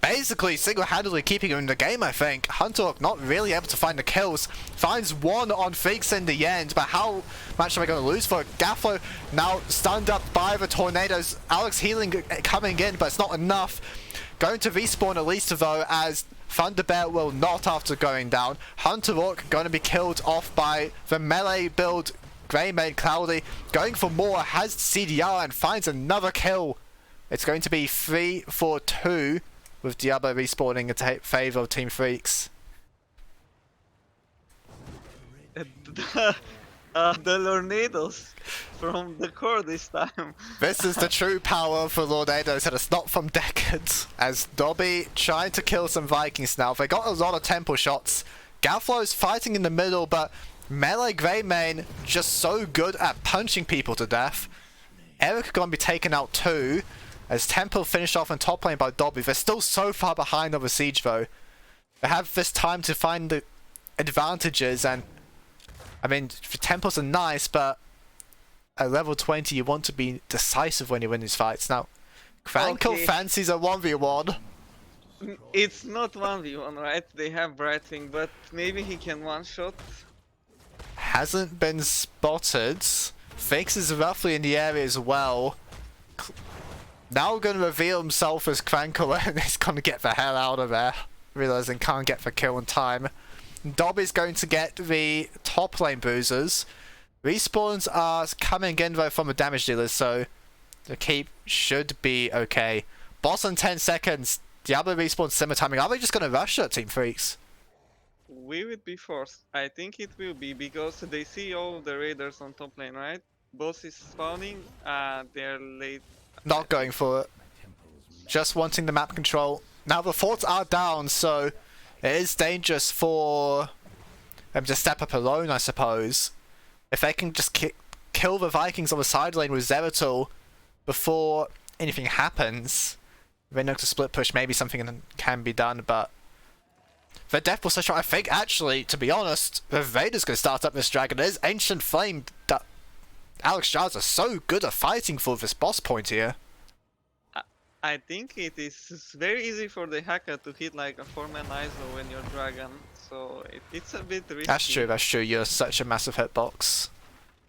S1: basically single-handedly keeping him in the game, I think. Huntalk not really able to find the kills. Finds one on Freakz in the end, but how much are we going to lose for it? Gafflo now stunned up by the tornadoes. Alex healing coming in, but it's not enough. Going to respawn at least though, as Thunderbear will not after going down. Huntalk going to be killed off by the melee build Greymane Cloudy. Going for more, has CDR and finds another kill. It's going to be 3-4-2 with Diablo respawning in favour of Team Freakz.
S2: the Tornadoes from the core this time.
S1: This is the true power for Tornadoes, and it's not from Decades. As Dobby trying to kill some Vikings now. They got a lot of temple shots. Gafflo's fighting in the middle, but melee Greymane just so good at punching people to death. Eric going to be taken out too, as Temple finished off in top lane by Dobby. They're still so far behind on the siege though. They have this time to find the advantages, and I mean, the Temples are nice, but at level 20 you want to be decisive when you win these fights. Now, Crankle fancies a 1v1.
S2: It's not 1v1, right? They have Brightwing, but maybe he can one-shot.
S1: Hasn't been spotted. Freakz is roughly in the area as well. Now going to reveal himself as Crankle, and he's going to get the hell out of there. Realizing can't get the kill in time. Dobby's going to get the top lane boozers. Respawns are coming in though from the damage dealers, so the keep should be okay. Boss in 10 seconds. Diablo respawns simmer timing. Are they just going to rush it, Team Freakz?
S2: We would be forced. I think it will be, because they see all the raiders on top lane, right? Boss is spawning, they're late.
S1: Not going for it. Just wanting the map control. Now the forts are down, so it is dangerous for them to step up alone, I suppose. If they can just kill the Vikings on the side lane with Zeratul before anything happens, they know to split push, maybe something can be done, but the Death Ball Session, I think actually, to be honest, the Vader's going to start up this dragon. It is Ancient Flame. Alex Jars are so good at fighting for this boss point here.
S2: I think it is very easy for the hacker to hit like a 4-man ISO when you're Dragon, so it's a bit risky.
S1: That's true, that's true. You're such a massive hitbox.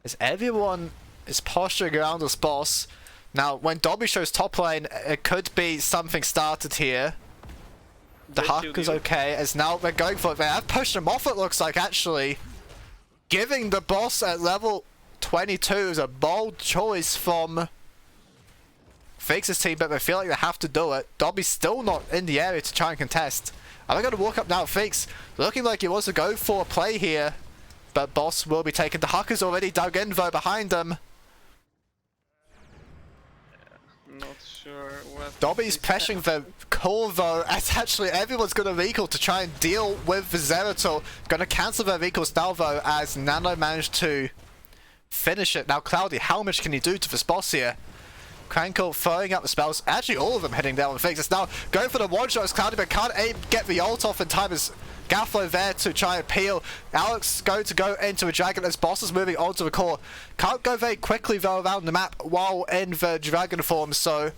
S1: As everyone is posturing around this boss. Now, when Dobby shows top lane, it could be something started here. The Huck is okay, as now they're going for it. They have pushed him off, it looks like, actually. Giving the boss at level 22 is a bold choice from Freakz' team, but they feel like they have to do it. Dobby's still not in the area to try and contest. Are they going to walk up now? Freakz looking like he wants to go for a play here, but boss will be taken. The Huck is already dug in though behind them.
S2: Not sure what.
S1: Dobby's pressuring the core though, as actually everyone's going to recall to try and deal with the Zeratul. Going to cancel their recalls now though, as Nano managed to finish it. Now Cloudy, how much can he do to this boss here? Crankle throwing out the spells, actually all of them hitting down on Freakz. It's now going for the one shot as Cloudy, but can't get the ult off in time as Gafflo there to try and peel. Alex going to go into a dragon as boss is moving on to the core. Can't go very quickly though around the map while in the dragon form, so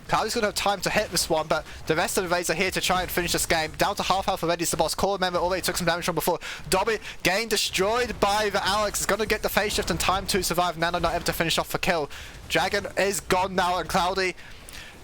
S1: Cloudy's going to have time to hit this one, but the rest of the Rays are here to try and finish this game. Down to half health already is the boss. Core member already took some damage from before. Dobby getting destroyed by the Alex. Is going to get the phase shift in time to survive. Nano not able to finish off the kill. Dragon is gone now, and Cloudy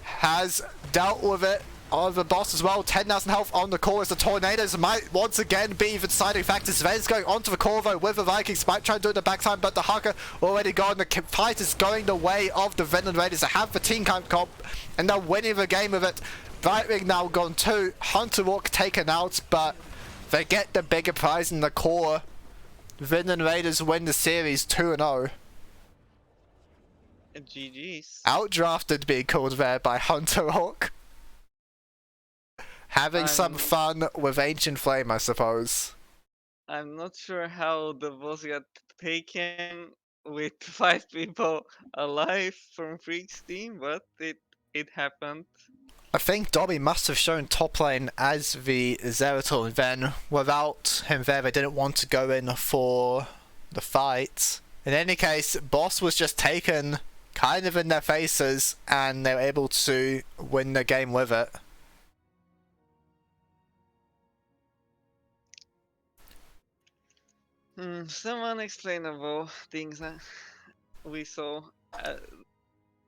S1: has dealt with it on the boss as well. 10,000 health on the core as the Tornadoes might once again be the deciding factor. Sven's going onto the core though with the Vikings. Might try and do it in the backside, but the Haka already gone. The fight is going the way of the Vinland Raiders. They have the team comp and they're winning the game with it. Brightwing now gone too. Hunter Walk taken out, but they get the bigger prize in the core. Vinland Raiders win the series 2-0.
S2: GG's.
S1: Outdrafted being called there by Hunter Hawk. Having some fun with Ancient Flame, I suppose.
S2: I'm not sure how the boss got taken with 5 people alive from Freak's team, but it happened.
S1: I think Dobby must have shown top lane as the Zeratul, and then without him there, they didn't want to go in for the fight. In any case, boss was just taken kind of in their faces, and they were able to win the game with it.
S2: Some unexplainable things we saw.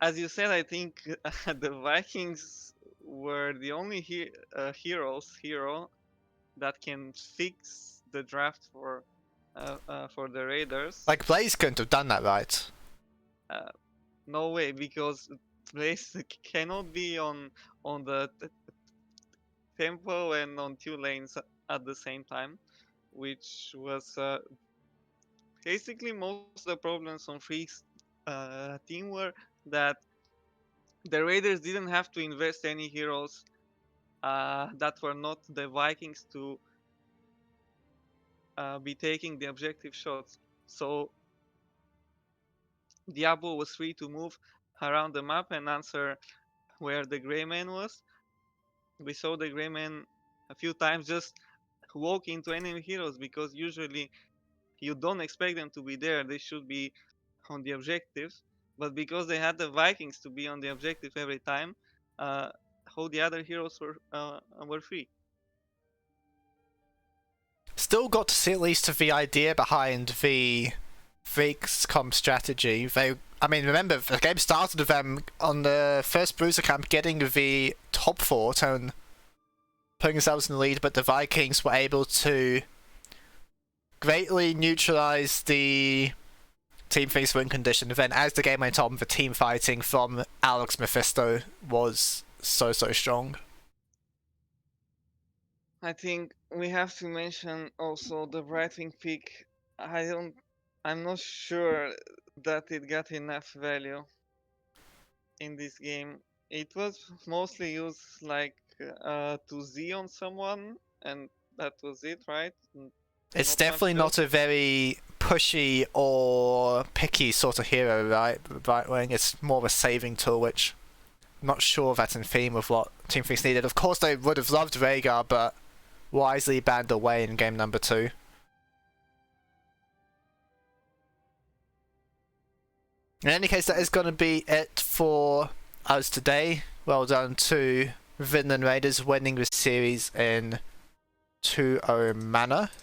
S2: As you said, I think the Vikings were the only hero that can fix the draft for the Raiders.
S1: Like Blaze couldn't have done that, right?
S2: No way, because Blaze cannot be on the tempo and on 2 lanes at the same time, which was basically most of the problems on Freak's team were that the Raiders didn't have to invest any heroes that were not the Vikings to be taking the objective shots. So Diablo was free to move around the map and answer where the Grey Man was. We saw the Grey Man a few times just walk into enemy heroes, because usually you don't expect them to be there. They should be on the objectives, but because they had the Vikings to be on the objective every time, all the other heroes were free.
S1: Still got to see at least the idea behind the Freakz comp strategy. I mean, remember, the game started with them on the first Bruiser camp getting the top fort and putting themselves in the lead, but the Vikings were able to greatly neutralize the team face win condition. Then as the game went on, the team fighting from Alex Mephisto was so strong.
S2: I think we have to mention also the Brightwing pick. I'm not sure that it got enough value in this game. It was mostly used like to Z on someone, and that was it, right?
S1: It's definitely not a very pushy or picky sort of hero, right? Brightwing. It's more of a saving tool, which I'm not sure that's in theme with what Team Freakz needed. Of course, they would have loved Rhaegar, but wisely banned away in game number 2. In any case, that is going to be it for us today. Well done to Vinland Raiders winning the series in 2-0 manner.